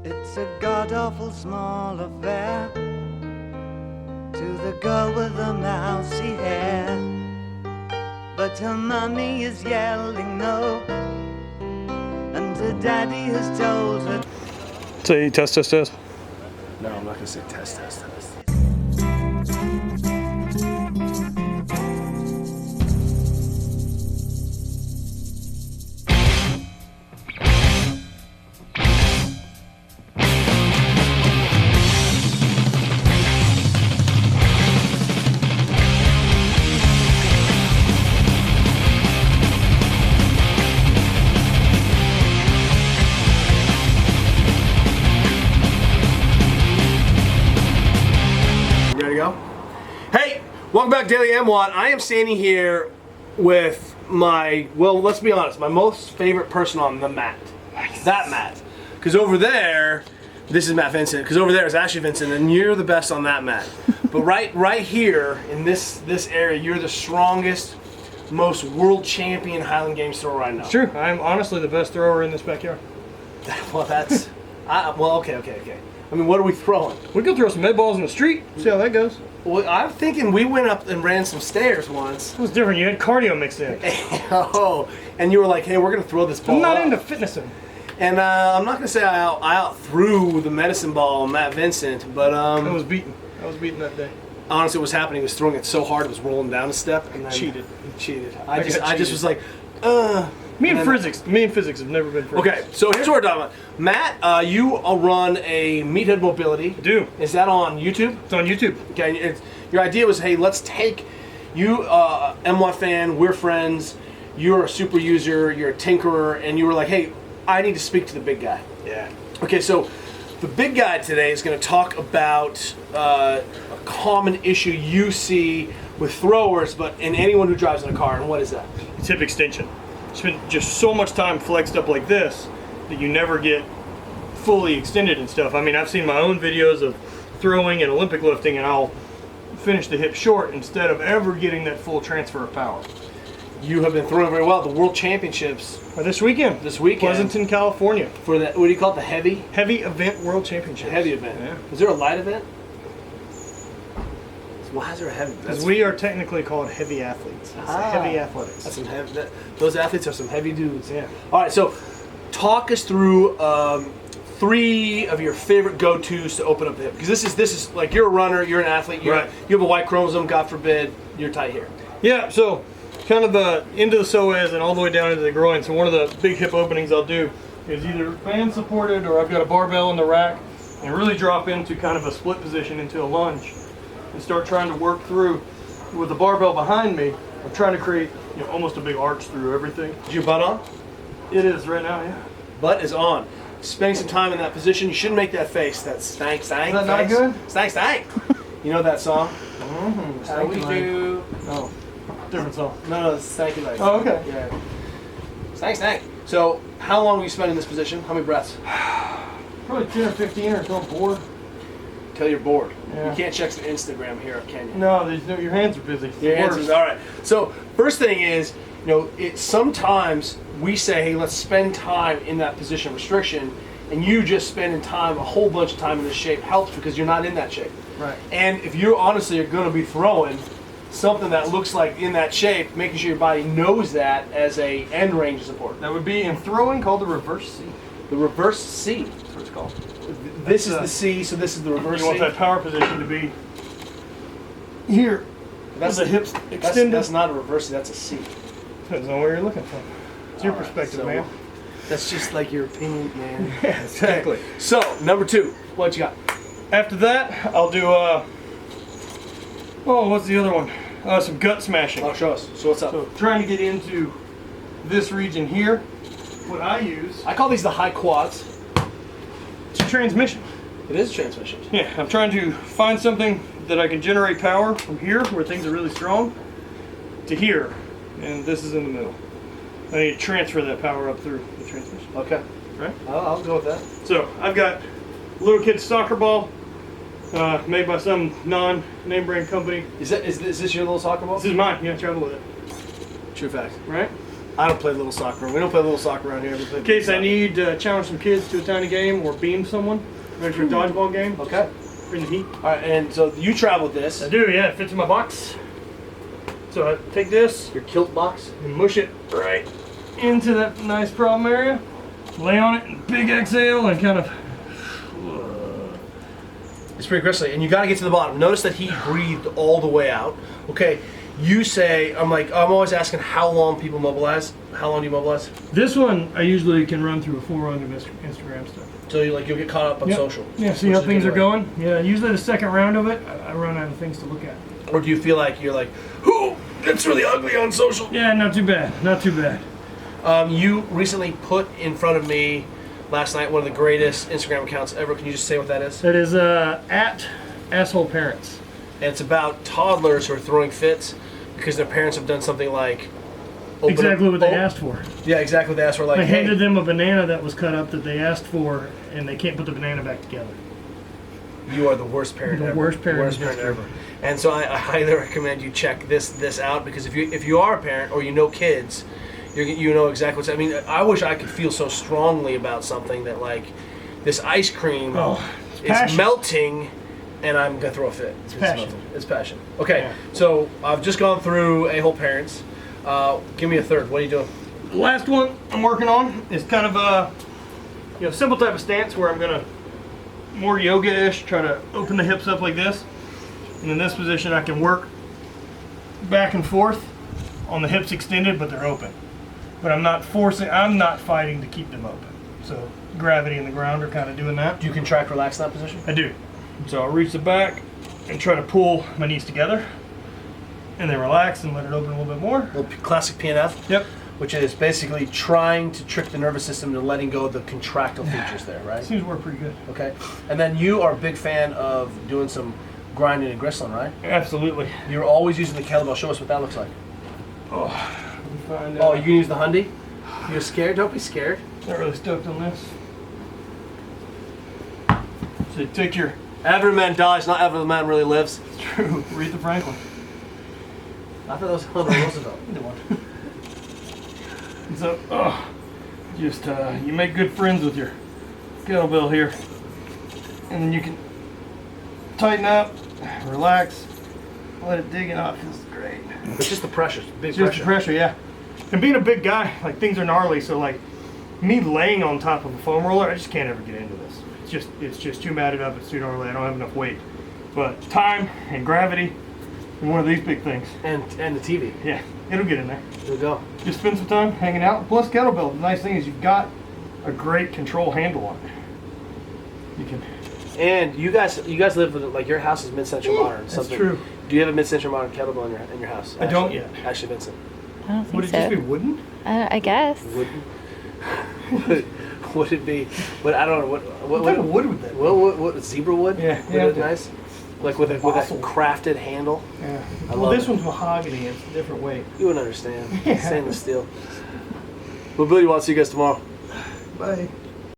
It's a god-awful small affair to the girl with the mousy hair, but her mummy is yelling no, and her daddy has told her. Say test, test, test. No, I'm not gonna say test, test, test. Hey, welcome back to Daily MWAT. I am standing here with my, well, let's be honest, my most favorite person on the mat. That mat. Because over there, this is Matt Vincent, because over there is Ashley Vincent, and you're the best on that mat. But right here, in this area, you're the strongest, most world champion Highland Games thrower I know. It's true. I'm honestly the best thrower in this backyard. Well, that's, well, okay. I mean, what are we throwing? We could throw some med balls in the street, see how that goes. Well, I'm thinking we went up and ran some stairs once. It was different. You had cardio mixed in. Oh, and you were like, hey, we're going to throw this ball I'm not up. into fitnessing. And I'm not going to say I out threw the medicine ball on Matt Vincent, but I was beaten. I was beaten that day. honestly what was happening was throwing it so hard it was rolling down a step. And then Cheated. He cheated. I just was like, Me and physics have never been friends. Okay, so here's what we're talking about. Matt, you run a meathead mobility. I do. Is that on YouTube? It's on YouTube. Okay, your idea was, hey, let's take you, MWAT fan, we're friends, you're a super user, you're a tinkerer, and you were like, hey, I need to speak to the big guy. Yeah. Okay, so the big guy today is going to talk about a common issue you see with throwers, but in anyone who drives in a car, and what is that? It's hip extension. Spend just so much time flexed up like this that you never get fully extended and stuff. I mean, I've seen my own videos of throwing and Olympic lifting, and I'll finish the hip short instead of ever getting that full transfer of power. You have been throwing very well. The World Championships This weekend. Pleasanton, California. For the, what do you call it, the heavy? Heavy event World Championship. Heavy event. Yeah. Is there a light event? Why is there a heavy? Because we are technically called heavy athletes. It's heavy athletics. That's some heavy. Those athletes are some heavy dudes. Yeah. All right, so talk us through 3 of your favorite go-tos to open up the hip. Because this is like, you're a runner, you're an athlete, you have a Y chromosome. God forbid, you're tight here. Yeah. So kind of the into the psoas and all the way down into the groin. So one of the big hip openings I'll do is either band supported or I've got a barbell in the rack and really drop into kind of a split position into a lunge and start trying to work through with the barbell behind me. I'm trying to create, you know, almost a big arch through everything. Is your butt on? It is right now, yeah. Butt is on. Spending some time in that position. You shouldn't make that face. That stank, stank. Is that not good? Stank, stank. You know that song? Mm-hmm. How we do? Oh, different song. No, it's stanky leg. Oh, okay. Yeah. Stank, stank. So, how long will you spend in this position? How many breaths? Probably 10 or 15 until I'm bored. Till you're bored. Yeah. You can't check the Instagram here, can you? No, your hands are busy. Your hands are, all right. So, first thing is, you know, sometimes we say, hey, let's spend time in that position of restriction, and you just spending time, a whole bunch of time in this shape helps because you're not in that shape. Right. And if you honestly are going to be throwing something that looks like in that shape, making sure your body knows that as a end range support. That would be in throwing called the reverse C. The reverse C. That's what it's called. This is the C, so this is the reverse C. You want that power position to be here. That's the hips extended. That's not a reverse C, that's a C. Depends on where you're looking from. It's your perspective, so man. That's just like your opinion, man. Yeah, exactly. Okay. So, number 2, what you got? After that, I'll do, what's the other one? Some gut smashing. Oh, show us. So what's up? So, trying to get into this region here. What I use... I call these the high quads. It's a transmission. It is a transmission. Yeah, I'm trying to find something that I can generate power from here, where things are really strong, to here. And this is in the middle. I need to transfer that power up through the transmission. Okay. Right? I'll go with that. So, I've got a little kid's soccer ball, made by some non-name brand company. Is this your little soccer ball? This is mine. Yeah, travel with it. True fact. Right? I don't play little soccer. We don't play little soccer around here. In case I need to challenge some kids to a tiny game or beam someone, ready for a dodgeball game. Okay. Bring the heat. All right, and so you travel with this. I do, yeah. It fits in my box. So I take this, Your kilt box. and mush it right into that nice problem area. Lay on it, and big exhale, and kind of. It's pretty crystally, and you got to get to the bottom. Notice that he breathed all the way out. Okay, you say, I'm always asking how long people mobilize. How long do you mobilize? This one I usually can run through a full run of Instagram stuff. So you'll get caught up on Yep. social. Yeah, see which how is a things good are way. going? Yeah, usually the second round of it, I run out of things to look at. Or do you feel like you're like, ooh, it's really ugly on social? Yeah, not too bad, not too bad. You recently put in front of me last night one of the greatest Instagram accounts ever. Can you just say what that is? That is at asshole parents. And it's about toddlers who are throwing fits because their parents have done something like Exactly what they asked for. Yeah, exactly what they asked for. Like, I hey, handed them a banana that was cut up that they asked for, and they can't put the banana back together. you are the worst parent The ever. worst parent Worst in parent history. ever. And so I highly recommend you check this out, because if you are a parent or you know kids, you know exactly what's. I mean, I wish I could feel so strongly about something that like this ice cream is passion. melting, and I'm gonna throw a fit. It's passion. melting. It's passion. Okay, Yeah. so I've just gone through a-hole parents. Give me a third. What are you doing? The last one I'm working on is kind of a simple type of stance where I'm gonna more yoga-ish, try to open the hips up like this, and in this position I can work back and forth on the hips extended, but they're open. But I'm not fighting to keep them open. So gravity and the ground are kind of doing that. Do you contract, relax in that position? I do. So I'll reach the back and try to pull my knees together, and then relax and let it open a little bit more. Classic PNF. Yep. Which is basically trying to trick the nervous system into letting go of the contractile features there, right? Seems to work pretty good. Okay. And then you are a big fan of doing some grinding and gristling, right? Absolutely. You're always using the kettlebell. Show us what that looks like. Oh, let me find Oh, out. you can use the Hyundai? You're scared? Don't be scared. Not really stoked on this. So you take your Every man dies, not every man really lives. true Aretha Franklin. I thought that was Eleanor Roosevelt. Either one. And so, just you make good friends with your kettlebell here, and then you can tighten up, relax, let it dig it out. Feels great. It's just the pressure. Big Just the pressure. pressure, yeah. And being a big guy, like things are gnarly, so like me laying on top of a foam roller, I just can't ever get into this. It's just too matted up. It's too gnarly. I don't have enough weight. But time and gravity and one of these big things. And the TV. Yeah, it'll get in there. There we go. Just spend some time hanging out. Plus kettlebell, the nice thing is you've got a great control handle on it. You can. And you guys live with, like, your house is mid-century modern. That's true. Do you have a mid-century modern kettlebell in your house? I don't yet. Actually, Vincent. I don't think Would it so. just be wooden? I guess. Would it be? But I don't know What type of wood would that be? What zebra wood? Yeah, Would yeah, it be nice? Like with a Fossil. crafted handle. Yeah. I Well, love this it. one's mahogany. It's a different weight. You wouldn't understand. Yeah. Stainless steel. Well, Billy, we'll see you guys tomorrow. Bye.